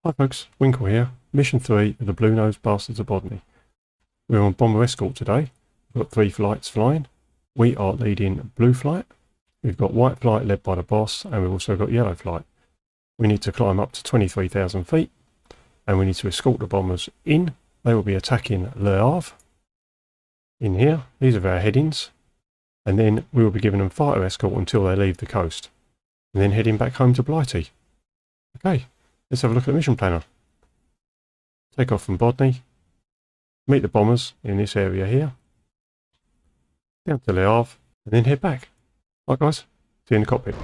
Hi folks, Winkle here, Mission 3 of the Blue-Nosed Bastards of Bodney. We're on Bomber Escort today. We've got 3 flights flying. We are leading blue flight, we've got white flight led by the boss, and we've also got yellow flight. We need to climb up to 23,000 feet, and we need to escort the bombers in. They will be attacking Le Havre. In here, these are our headings, and then we will be giving them fighter escort until they leave the coast, and then heading back home to Blighty. Okay. Let's have a look at the mission planner. Take off from Bodney, meet the bombers in this area here, down to Le Havre, and then head back. Right guys, see you in the cockpit.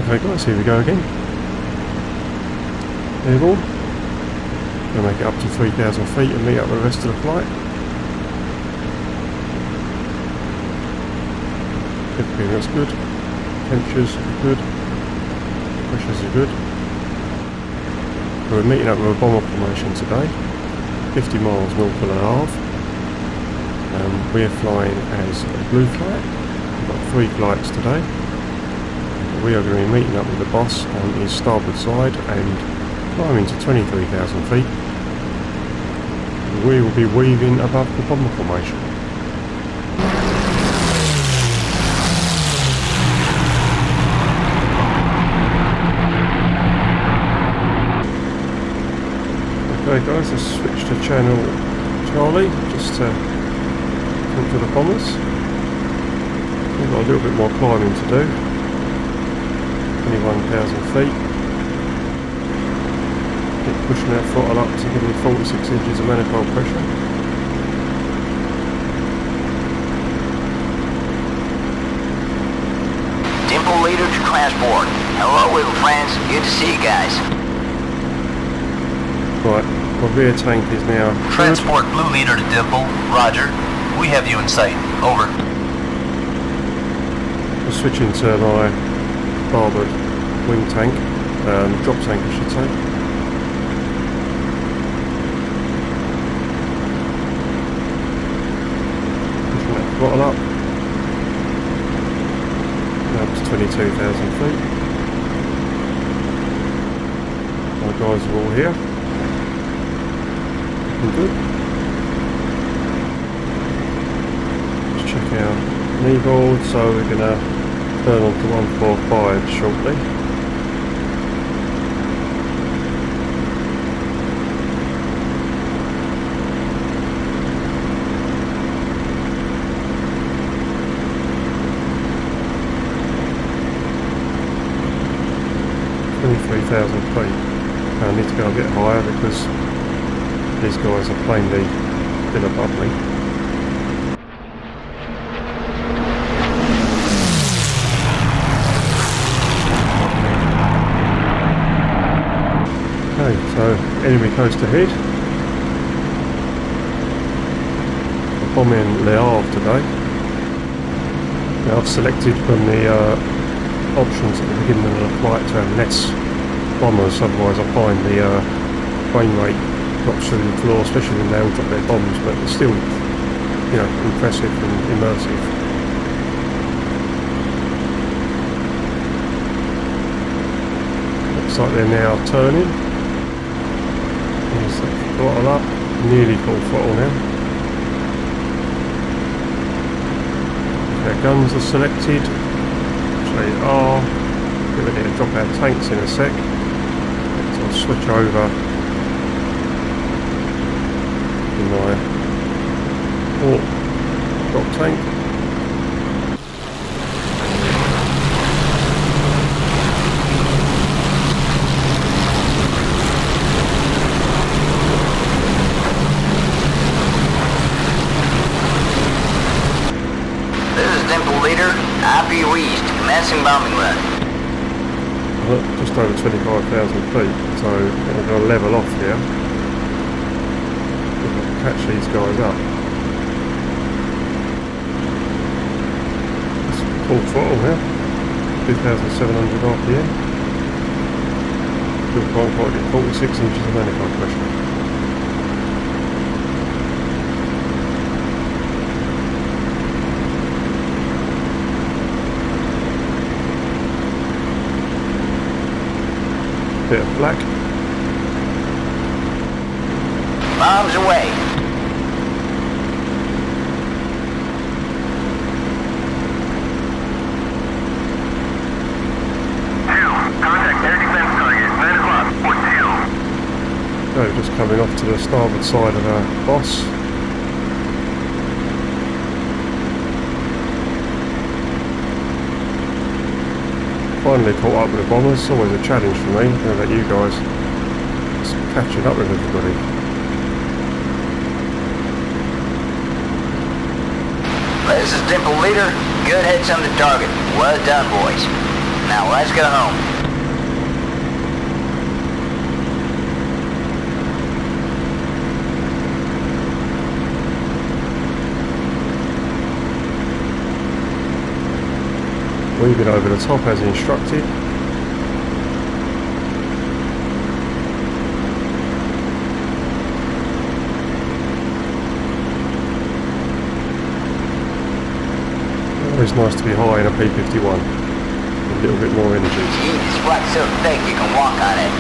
Okay guys, here we go again. Airborne. We'll make it up to 3,000 feet and meet up with the rest of the flight. Everything looks good. Temperatures are good. Pressures are good. We're meeting up with a bomber formation today. 50 miles north of Le Havre. We're flying as a blue flight. We've got 3 flights today. We are going to be meeting up with the boss on his starboard side and climbing to 23,000 feet. We will be weaving above the bomber formation. Okay guys, let's switch to channel Charlie just to talk to the bombers. We've got a little bit more climbing to do. 21,000 feet. Keep pushing that throttle up to give me 46 inches of manifold pressure. Dimple leader to transport. Hello little friends, good to see you guys. Right, my rear tank is now Transport blue leader to Dimple. Roger. We have you in sight. Over. We're switching to my starboard wing tank, drop tank I should say. Pushing that throttle up. Now up to 22,000 feet. My guys are all here. Looking good. Let's check our knee board, so we're going to turn on to 145 shortly. 3,000 feet. I need to go a bit higher because these guys are plainly still above me. Okay, so enemy coast ahead. I'm bombing Le Havre today. Now I've selected from the options at the beginning of the flight to have less bombers, otherwise I find the frame rate drops through the floor, especially when they all drop their bombs, but it's still, you know, impressive and immersive. Looks like they're now turning. There's the throttle up, nearly full throttle now. Their guns are selected, which they are. We're going to drop our tanks in a sec. So I'll switch over to my port drop tank. IP East, commencing bombing run. Just over 25,000 feet, so I'm going to level off here. Catch these guys up. It's full throttle here, 2,700 RPM. Still can't quite get 46 inches of manifold pressure. Bit of black. Bombs away. Contact air defense target, 9 o'clock, Fort Hill. So just coming off to the starboard side of our boss. Finally caught up with the bombers. It's always a challenge for me. I don't know about you guys. Just catching up with everybody. This is Dimple Leader. Good heads on the target. Well done, boys. Now let's go home. Weaving over the top as instructed. Always nice to be high in a P-51. A little bit more energy. Gee, this flight's so thick you can walk on it.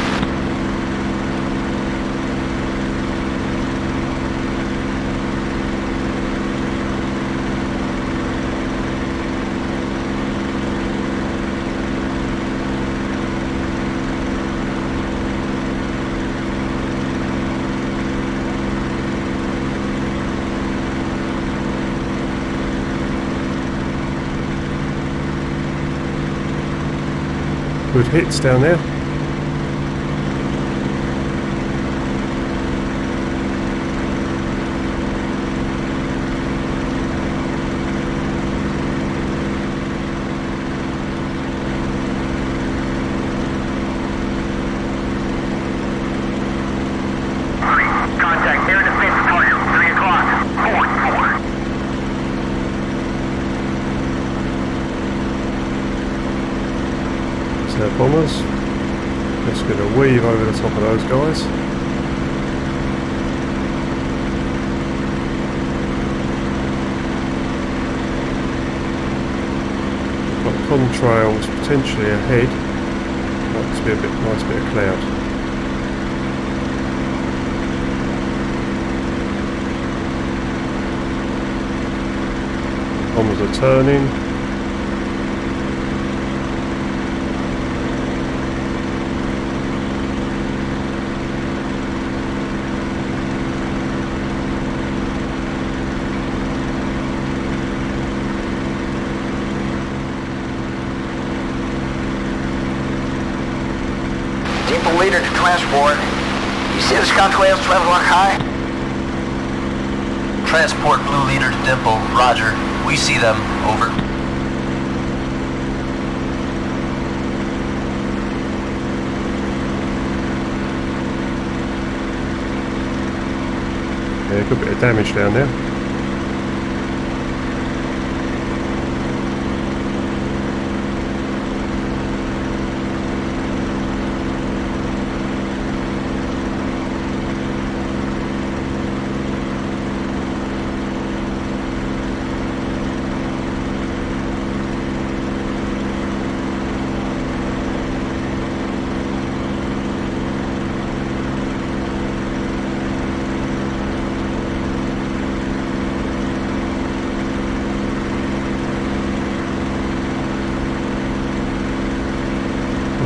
Good hits down there. Contact air defense target, 3 o'clock, Fort. So bombers. Just going to weave over the top of those guys. Got contrails potentially ahead. Looks to be a nice bit of cloud. Bombers are turning. Depot leader to transport. You see those contrails 12 o'clock high? Transport blue leader to Dimple. Roger. We see them. Over. Yeah, good bit of damage down there.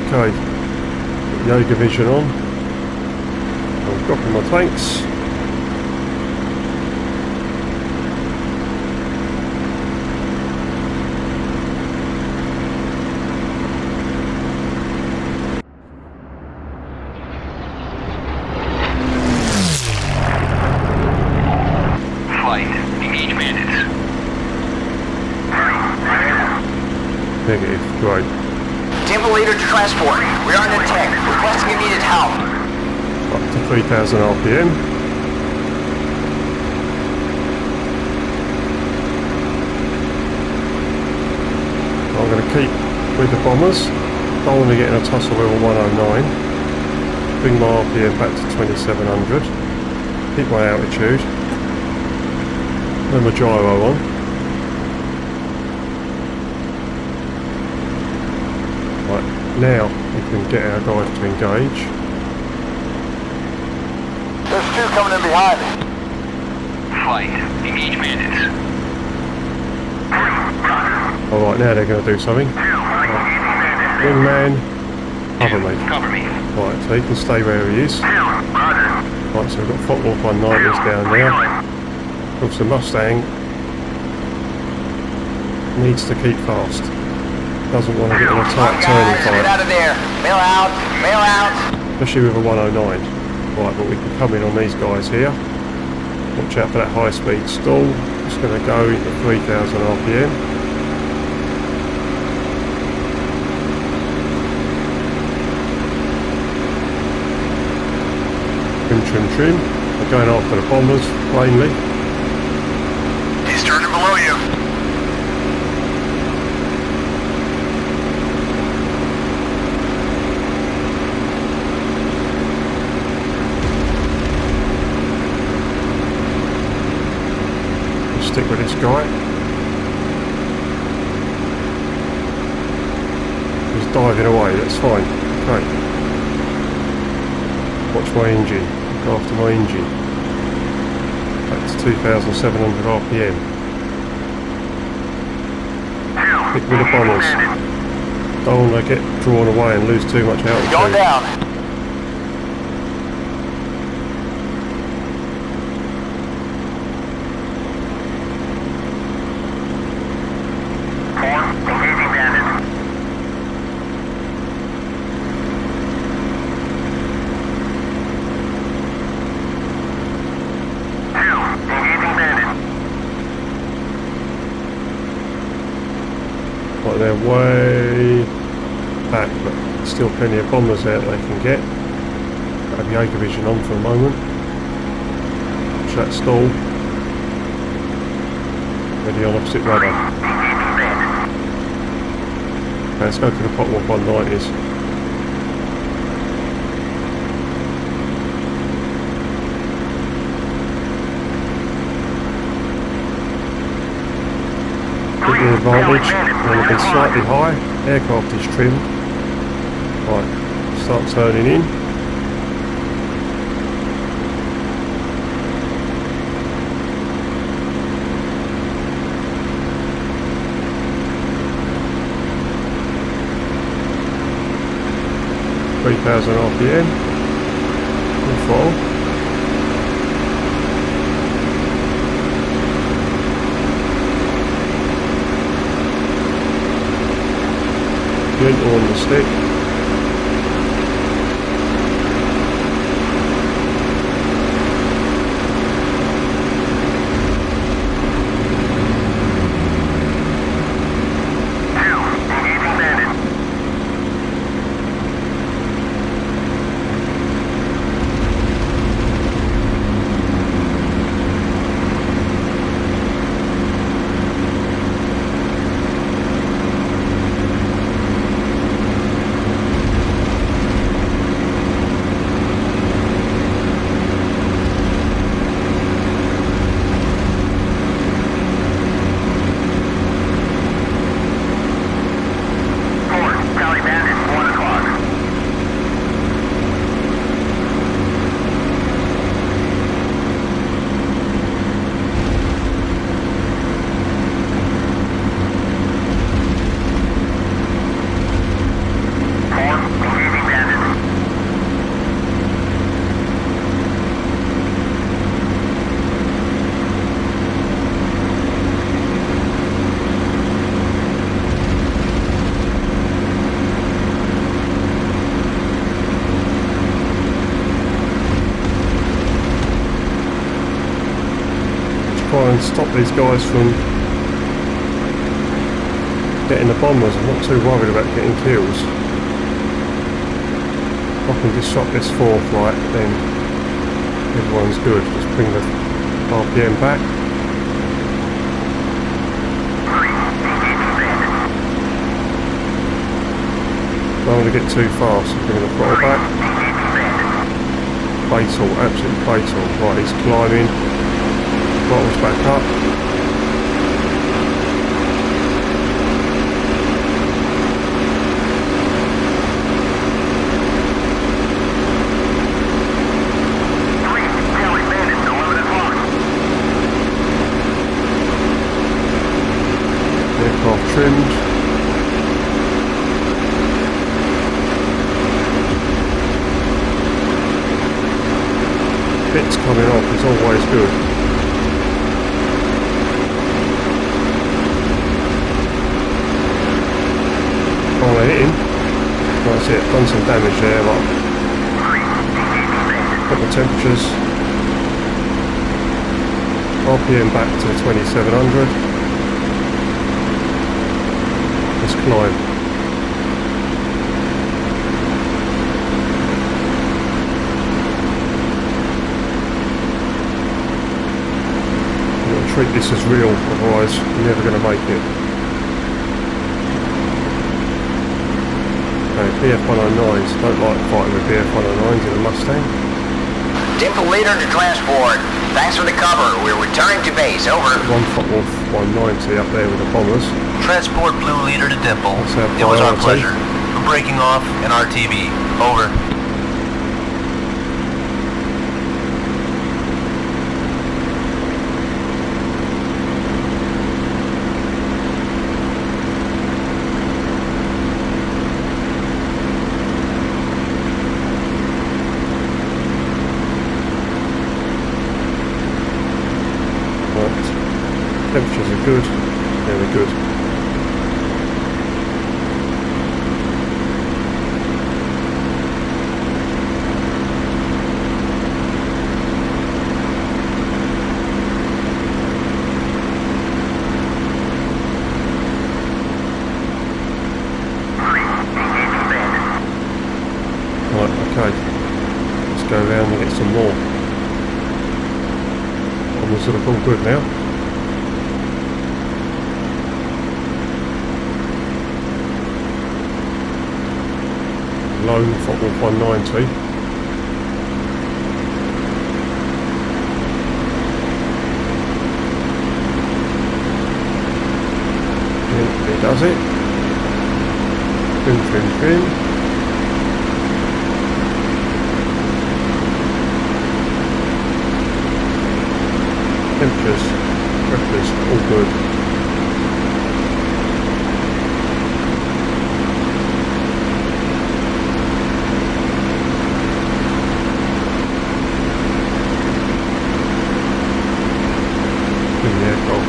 Okay, Yoga vision on. I'm dropping my tanks. Flight. Engage bandits. Negative, great. Depot leader to transport. We are in attack. Requesting immediate help. Up to 3000 RPM. I'm going to keep with the bombers. Don't want to get in a tussle with a 109. Bring my RPM back to 2700. Keep my altitude. Turn my gyro on. Right, now we can get our guys to engage. There's two coming in behind. Flight. Engage bandits. Alright, now they're going to do something. Right. Wingman, cover me. Cover me. Right, so he can stay where he is. Right, so we've got Football 190s down there. Of course, the Mustang needs to keep fast. Doesn't want to get in a tight turning Get fight. out of there. Mail out. Mail out. Especially with a 109. Right, but we can come in on these guys here. Watch out for that high speed stall. It's going to go into 3000 RPM. Trim. We're going after the bombers, plainly. He's turning below you. We'll stick with this guy. He's diving away, that's fine. Okay. Watch my engine. Look after my engine. That's 2700 RPM. Stick with the bombers. Don't want to get drawn away and lose too much altitude. Going down. Engaging bandits. Engaging bandits. Right, they're way back, but still plenty of bombers there that they can get. Got the Jaeger vision on for a moment. Watch that stall. Ready on opposite rudder. Okay, let's go to the Potwell 190s. Get the advantage, I'm going to be slightly high, aircraft is trimmed. Right, start turning in. .3000 RPM, full throttle. Gentle on the stick. and stop these guys from getting the bombers. I'm not too worried about getting kills. If I can disrupt this 4 flight, then everyone's good. Just bring the RPM back. Don't want to get too fast, I'm bringing the throttle back. Fatal, absolutely fatal. Right, he's climbing. Throttle's back up. Aircraft trimmed. Bits coming off is always good. Oh, they're hitting. That's it, done some damage there. Like, got the temperatures. RPM back to 2700. Let's climb. Treat this as real, otherwise you're never going to make it. Okay, BF-109s, don't like fighting with BF-109s in a Mustang. Dimple leader to transport. Thanks for the cover. We're returning to base. Over. One Focke-Wulf 190 up there with the bombers. Transport Blue Leader to Dimple. That's our It was our priority. pleasure. We're breaking off in RTB. Over. Temperatures are good. Yeah, they're good. Right, okay. Let's go around and get some more. Almost sort of all good now. Lone Focke-Wulf 190. It does it. Trim, trim, trim. Temperatures, pressures, all good.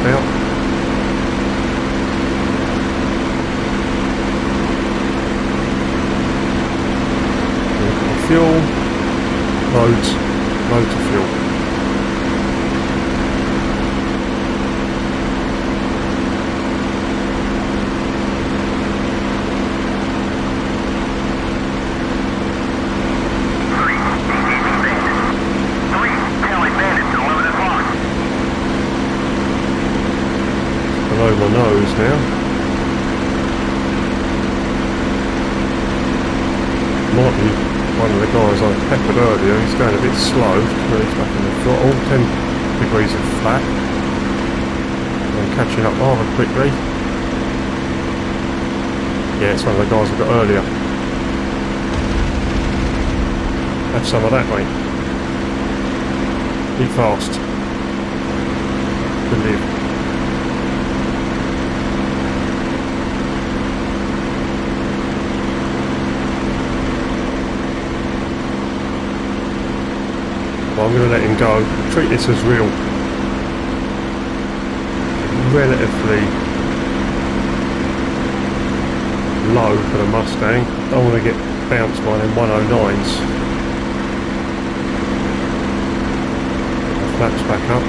Out. Fuel, loads of fuel. Below my nose now. Might be one of the guys I peppered earlier. He's going a bit slow. He's back in the throttle. 10 degrees of flat. I'm catching up rather quickly. Yeah, it's one of the guys I got earlier. Have some of that, mate. Be fast. Good live. I'm going to let him go. Treat this as real. Relatively low for the Mustang. Don't want to get bounced by them 109s. Get the flaps back up.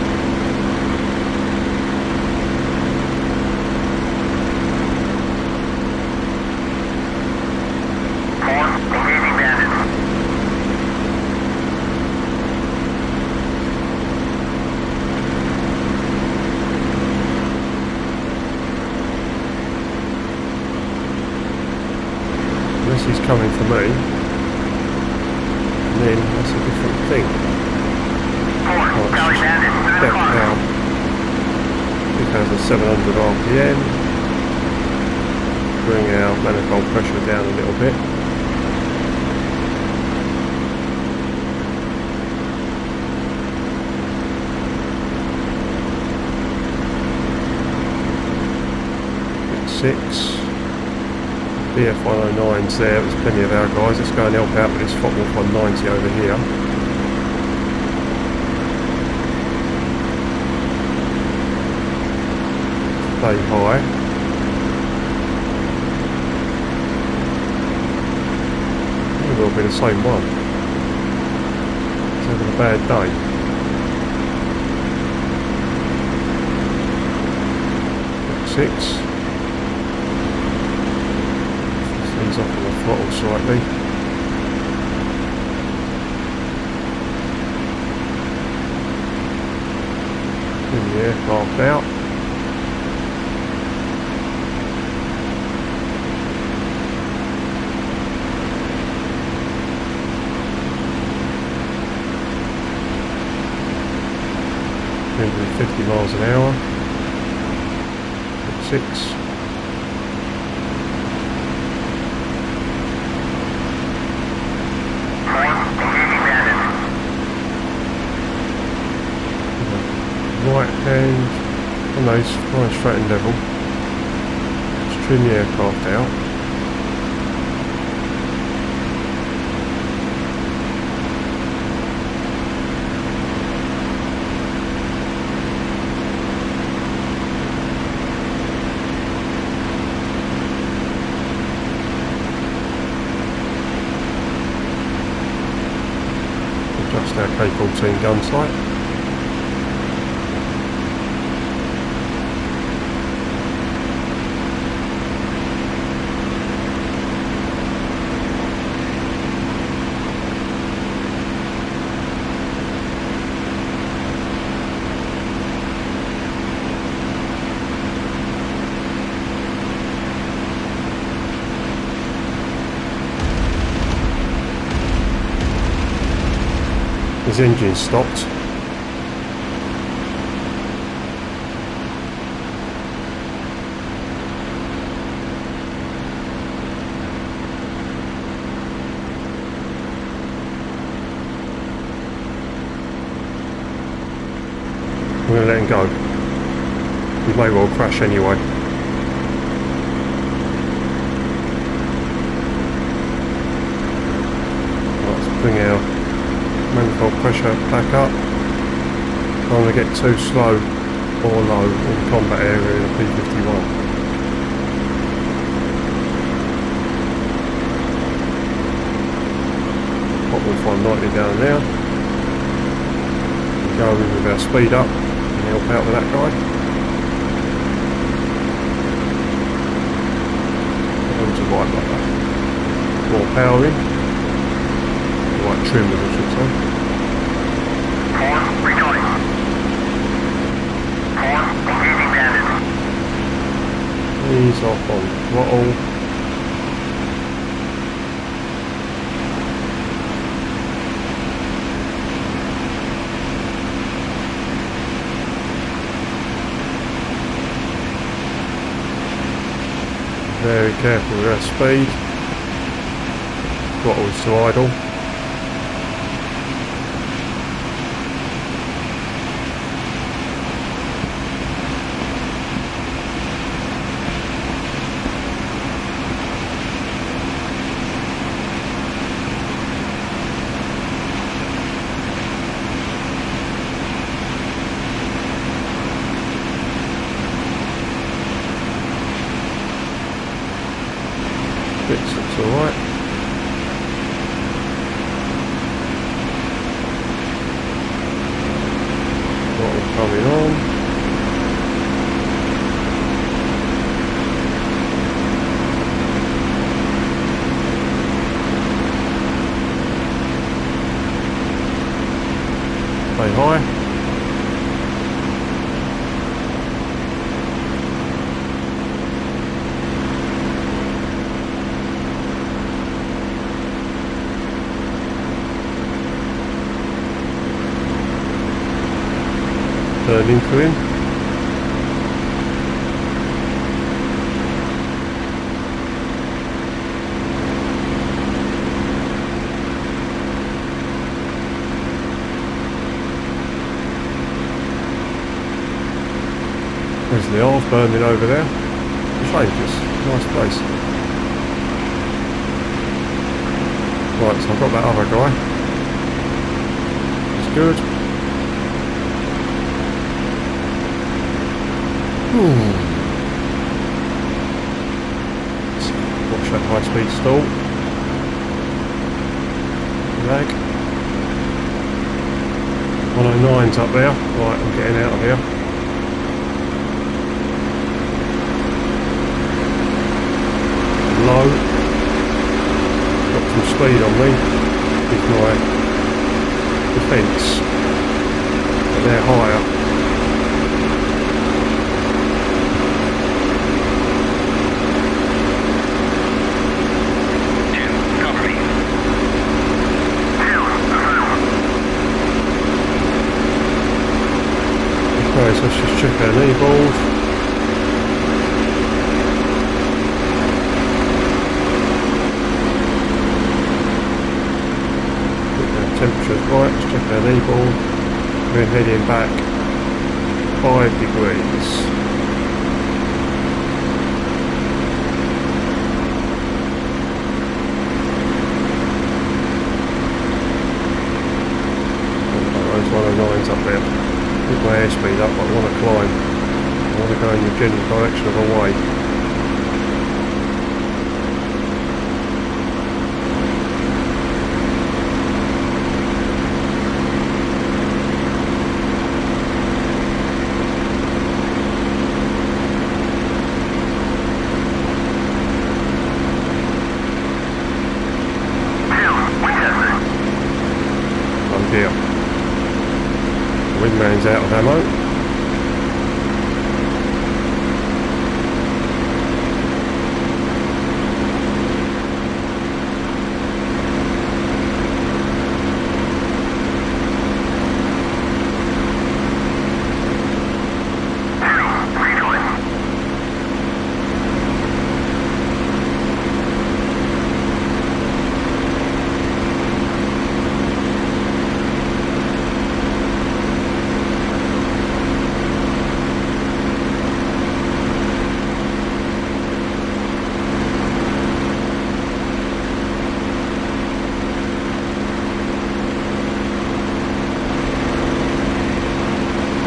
unless he's coming for me, and then that's a different thing. 4, Charlie Bandit, 3 Step o'clock. now, 2,700 RPM, bring our manifold pressure down a little bit. Bit 6. BF109's there, there's plenty of our guys. Let's go and help out with this Focke-Wulf 190 over here. Stay high. It will be the same one. He's having a bad day. Bit 6. Off on the throttle slightly. In the aircraft out. Moving 50 miles an hour. 6. Right hand on those flying straight and level. Just trim the aircraft out. Adjust our K-14 gun sight. His engine stopped. I'm going to let him go. He may well crash anyway. Let's bring our manifold pressure back up. I don't want to get too slow or low in the combat area in the P-51. Focke-Wulf 190 down there. We go in with our speed up and help out with that guy. Onto right like that. More power in. Right trim, as I should say. 4, rejoin. 4, engaging bandit. Ease off on throttle. Very careful with our speed. Throttle's to idle. Looks alright. Throttle coming on. Stay high. burning through him. There's the Harve burning over there. Changes. Nice place. Right, so I've got that other guy. It's good. Watch that high speed stall. Lag. 109's up there. Right, I'm getting out of here. Low. Got some speed on me with my defence. But they're higher. Okay, so let's just check our knee balls. Temperature's right, let's check our knee ball. We're heading back 5 degrees. Those 109's up there. Get my airspeed up, but I want to climb. I want to go in the general direction of Hawaii. Wingman's out of ammo.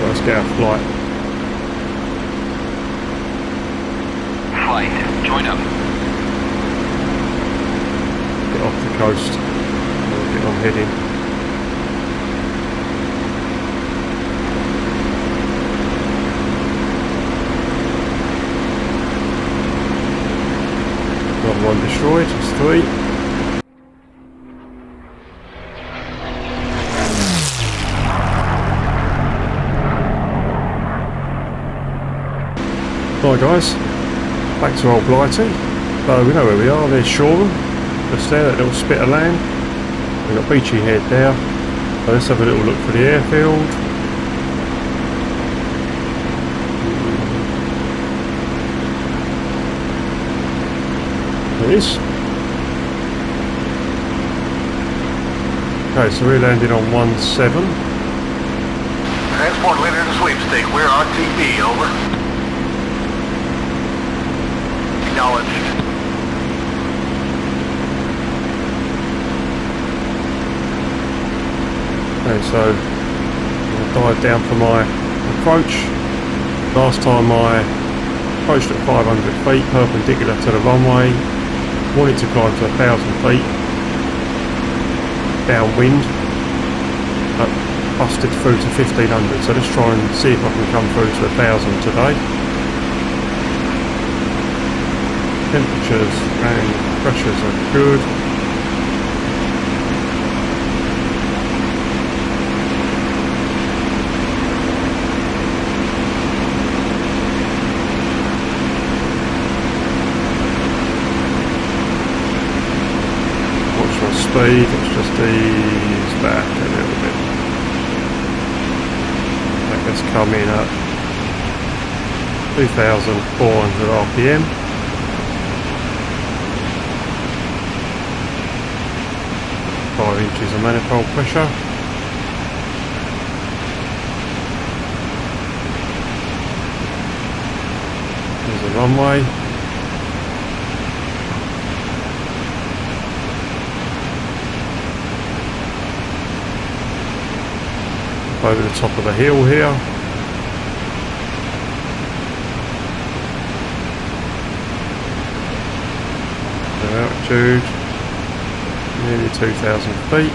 Let's get our flight. Flight, join up. Get off the coast. We'll get on heading. Another one destroyed, it's 3. Hi guys, back to Old Blighty. So we know where we are, there's Shoreham, just there, that little spit of land. We've got Beachy Head there, so let's have a little look for the airfield. There it is. Okay, so we're landing on 17. Transport leader to sweepstake. We're RTB, over. Acknowledged. Okay, so I'll dive down for my approach. Last time I approached at 500 feet, perpendicular to the runway. Wanted to climb to 1,000 feet. Downwind. But busted through to 1,500. So let's try and see if I can come through to 1,000 today. Temperatures and pressures are good. Watch my speed, let's just ease back a little bit. Back a Let's come in at 2,400 RPM. Five inches of manifold pressure. There's the runway. Over the top of the hill here. The altitude, nearly 2,000 feet.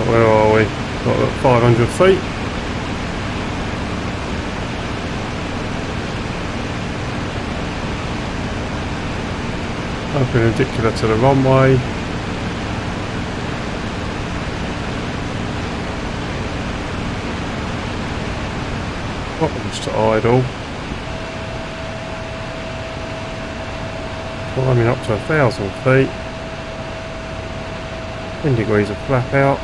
Where are we? Got about 500 feet. Perpendicular to the runway. Buttons to idle. Climbing up to 1,000 feet. 10 degrees of flap out.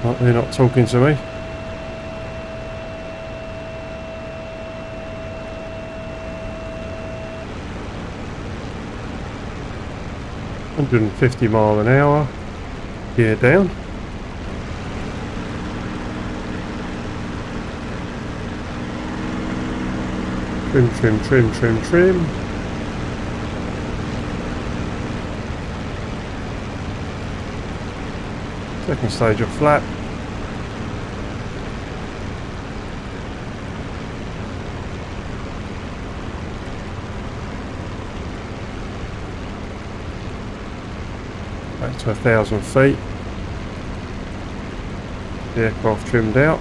Oh, they're not talking to me. $150 miles an hour. Gear down. Trim, trim, trim, trim, trim. Second stage of flap. Back to 1,000 feet. The aircraft trimmed out.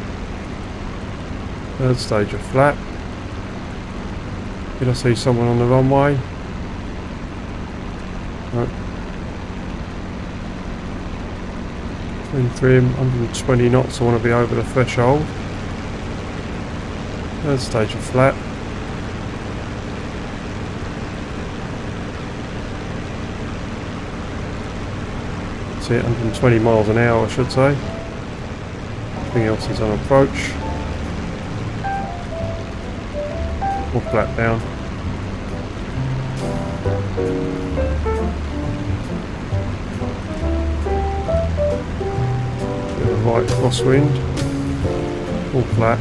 Third stage of flap. Did I see someone on the runway? No. Trim, 120 knots, I want to be over the threshold. Third stage of flap. That's it, 120 miles an hour I should say. Everything else is on approach. More flap down. Right crosswind, all flat.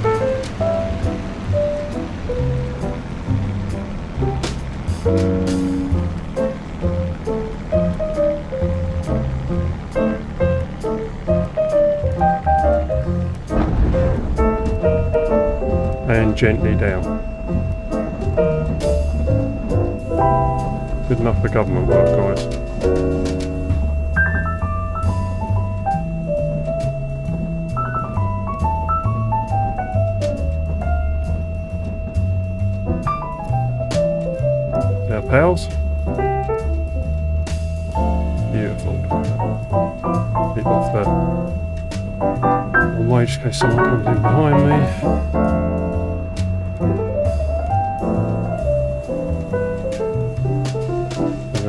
And gently down. Good enough for government work, guys. Pals. Beautiful. Bit off the runway just in case someone comes in behind me.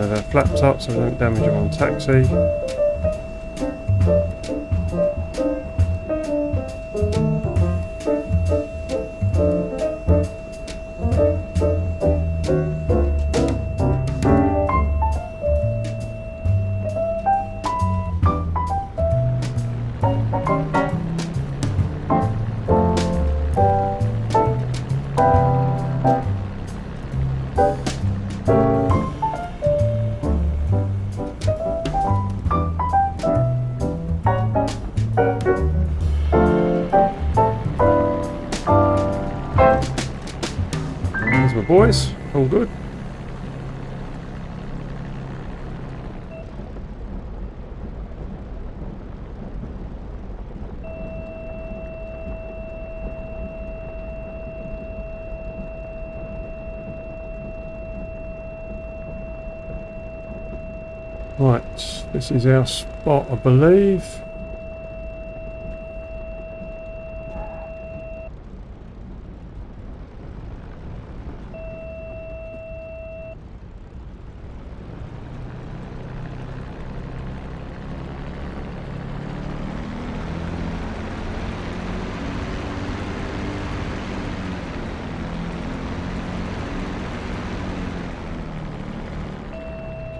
And they're flaps up so we don't damage them on taxi. Boys, all good. Right, this is our spot, I believe.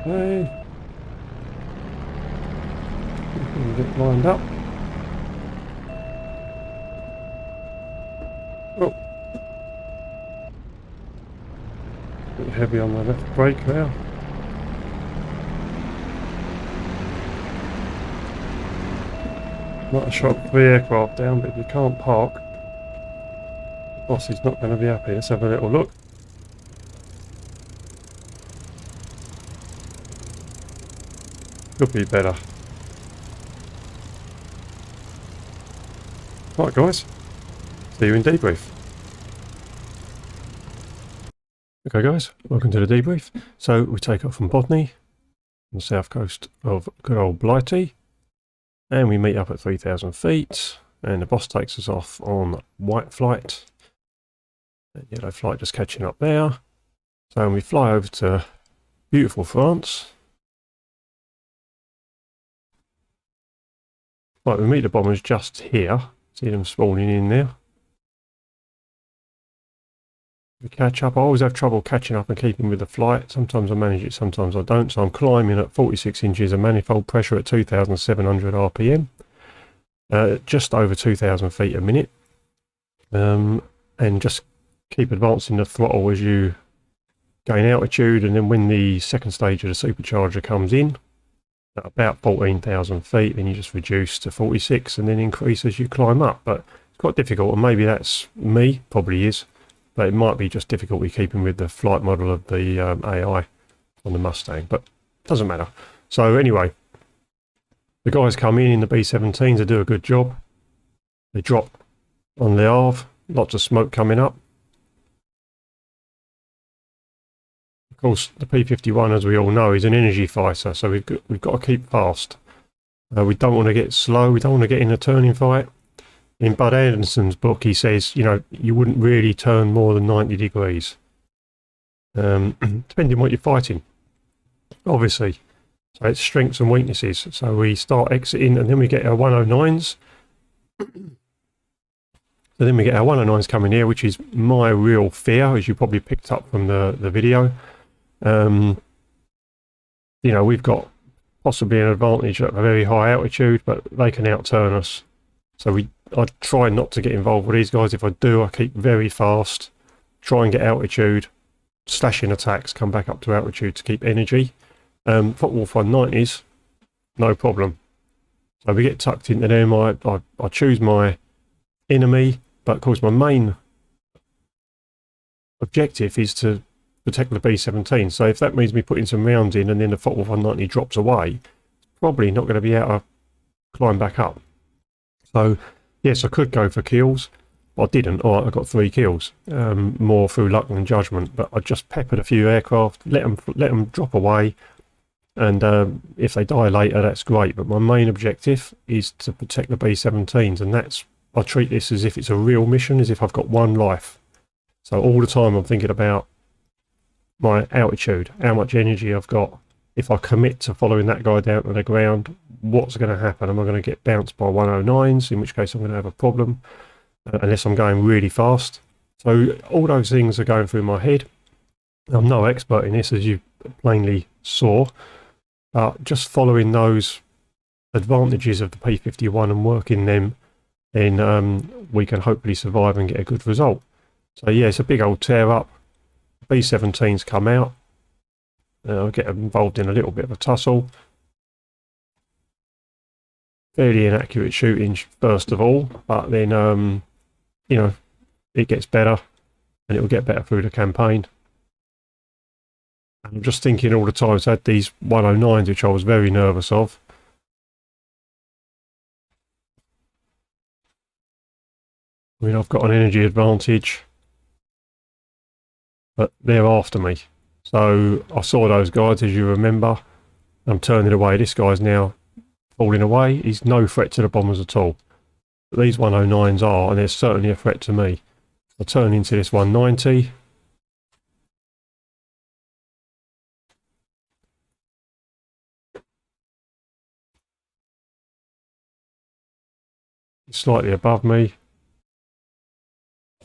Okay. Get lined up. Oh. A bit heavy on the left brake there. Might have shot the aircraft down, but if you can't park, the boss is not going to be happy. Let's have a little look. Could be better. Right guys, see you in debrief. Okay guys, welcome to the debrief. So we take off from Bodney, on the south coast of good old Blighty, and we meet up at 3,000 feet, and the boss takes us off on white flight. Yellow flight just catching up there. So we fly over to beautiful France. Right, we meet the bombers just here. See them spawning in there. We catch up. I always have trouble catching up and keeping with the flight. Sometimes I manage it, sometimes I don't. So I'm climbing at 46 inches of manifold pressure at 2,700 RPM. Just over 2,000 feet a minute. And just keep advancing the throttle as you gain altitude. And then when the second stage of the supercharger comes in, at about 14,000 feet, then you just reduce to 46 and then increase as you climb up. But it's quite difficult, and maybe that's me, probably is, but it might be just difficulty keeping with the flight model of the AI on the Mustang, but it doesn't matter. So anyway, the guys come in the B-17s, they do a good job. They drop on the Harve, lots of smoke coming up. Of course, the P-51, as we all know, is an energy fighter, so we've got to keep fast. We don't want to get slow. We don't want to get in a turning fight. In Bud Anderson's book, he says, you know, you wouldn't really turn more than 90 degrees, depending on what you're fighting, obviously. So it's strengths and weaknesses. So we start exiting, and then we get our 109s. So then we get our 109s coming here, which is my real fear, as you probably picked up from the video. You know, we've got possibly an advantage at a very high altitude, but they can outturn us. So I try not to get involved with these guys. If I do, I keep very fast, try and get altitude, slashing attacks, come back up to altitude to keep energy. Focke-Wulf 190s, no problem. So we get tucked into them. I choose my enemy, but of course my main objective is to protect the B-17. So if that means me putting some rounds in and then the Focke-Wulf 190 drops away, it's probably not going to be able to climb back up. So yes, I could go for kills, but I didn't. All right, I got 3 kills, more through luck than judgment. But I just peppered a few aircraft, let them drop away, and if they die later, that's great. But my main objective is to protect the B-17s, and I treat this as if it's a real mission, as if I've got one life. So all the time I'm thinking about my altitude, how much energy I've got. If I commit to following that guy down to the ground, what's going to happen? Am I going to get bounced by 109s, in which case I'm going to have a problem, unless I'm going really fast. So all those things are going through my head. I'm no expert in this, as you plainly saw, but just following those advantages of the P-51 and working them, then we can hopefully survive and get a good result. So yeah, it's a big old tear up. B-17s come out. I'll get involved in a little bit of a tussle. Fairly inaccurate shooting first of all, but then you know, it gets better, and it will get better through the campaign. And I'm just thinking all the time, I had these 109s which I was very nervous of. I mean, I've got an energy advantage, but they're after me. So I saw those guys, as you remember, I'm turning away. This guy's now falling away. He's no threat to the bombers at all. But these 109s are, and they're certainly a threat to me. I'll turn into this 190. He's slightly above me.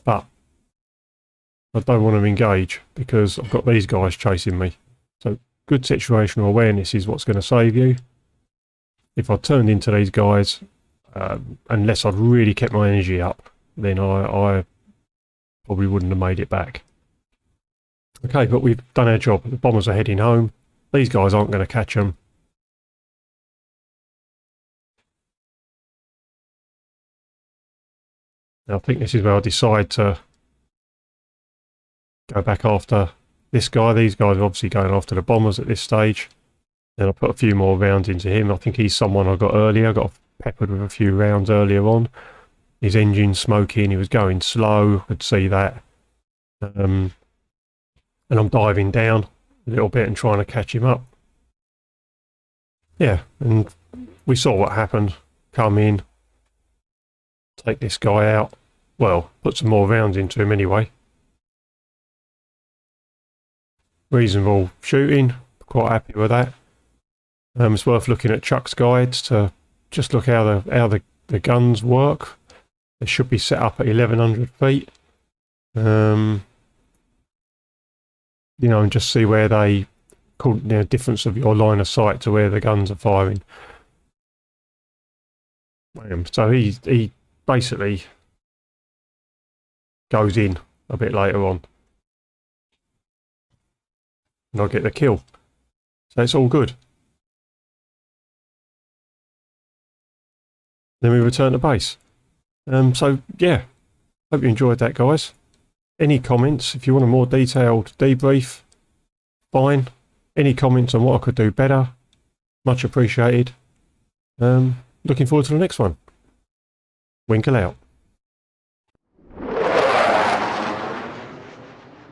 But I don't want to engage because I've got these guys chasing me. So good situational awareness is what's going to save you. If I turned into these guys, unless I'd really kept my energy up, then I probably wouldn't have made it back. Okay, but we've done our job. The bombers are heading home. These guys aren't going to catch them. Now, I think this is where I decide to go back after this guy. These guys are obviously going after the bombers at this stage. Then I'll put a few more rounds into him. I think he's someone I got earlier. I got peppered with a few rounds earlier on. His engine's smoking. He was going slow. I could see that. And I'm diving down a little bit and trying to catch him up. Yeah, and we saw what happened. Come in. Take this guy out. Well, put some more rounds into him anyway. Reasonable shooting. Quite happy with that. It's worth looking at Chuck's guides to just look how the guns work. They should be set up at 1100 feet. You know, and just see where they call the difference of your line of sight to where the guns are firing. So he basically goes in a bit later on. And I'll get the kill. So it's all good. Then we return to base. So yeah, hope you enjoyed that, guys. Any comments? If you want a more detailed debrief, fine. Any comments on what I could do better? Much appreciated. Looking forward to the next one. Winkle out.